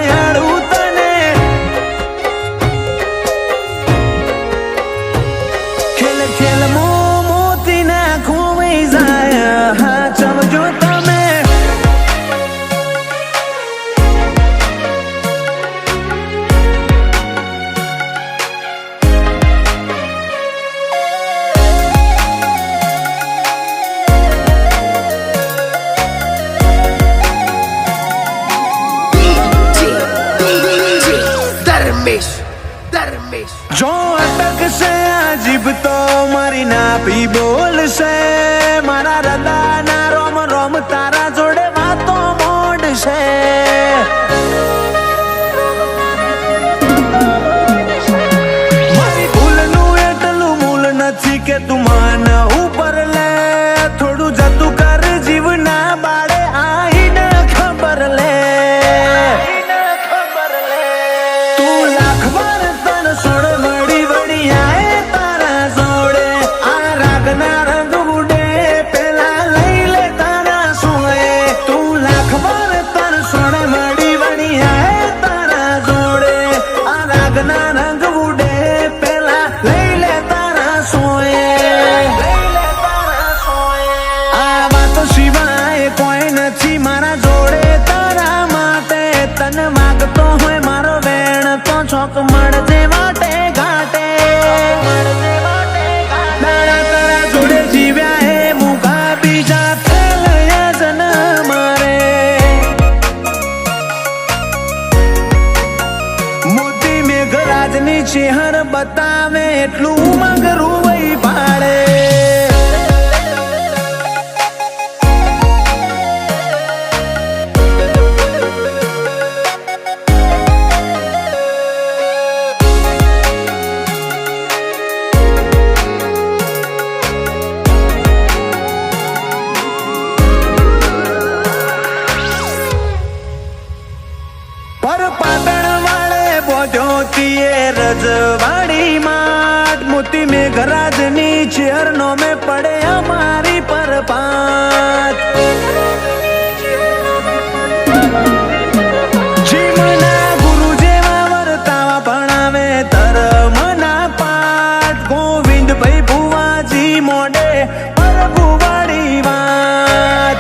દયાળુ તને ખેલ ખેલ મોતી ના ખોવાઈ જાય હા સમજો તમે જો અટકશે આ જીભ તો મારી નાભી બોલશે મારા હૃદયના રોમ રોમ તારા જોડે વાતો મોડશે મારી ભૂલનું એટલું મૂલ નથી કે તું માન ઉપર લે થોડું જતું કર જીવના બાળે આઈને ખબર લે તું લાખ વાર તન સોડ વળી વળી આય તારા જોડે આ રાગના રંગ ઉડે પેલા લઈ લે તારા સોએ તું લાખ વાર તન સોડ વળી વળી આય તારા જોડે આ રાગના રંગ ઉડે પેલા લઈ લે તારા સોએ આ વાતો સિવાય કોઈ નથી મારા જોડે તારા માટે તન માગતો હોય મારો વેણ તો ચોક મળજે વાટે ઘાટે તારા તારા જોડે જીવ્યા એ મુકા બીજા થયા જન્મ રે મોતી મેઘરાજની ચેહર બતાવે એટલું મગરું વહી પાડે પર પાટણ વાળે બોધ્યો તીએ રજવાડી માટ મોતી મેઘરાજની ચેર નો મેં પડે અમારી પર પાટ જીમના ગુરુ જેવા વર્તાવા ભણાવે ધર્મના પાઠ ગોવિંદ ભાઈ ભુવાજી મોડે પરભુવાડી વાત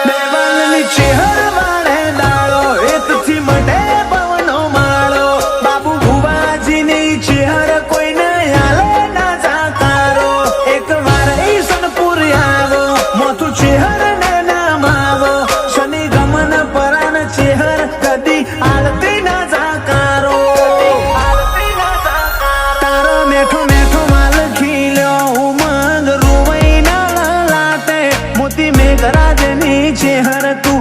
દેવાલની ચેહર વાળે ડાળો હેતથી મટે પવનો માળો બાબુ ભુવાજીની ચેહર કોઈને હાલે ના જાકારો એક વાર ઈસનપુર આવો મોથું ચેહર ને નામ આવો શનિ ગમન પરાન ચેહર કદી આલતી ના જાકારો તારો મેઠો મેઠો માલ ખીલ્યો ઉમંગ રૂવઈ ના લાટે મોતી મેઘરાજની ચેહર તું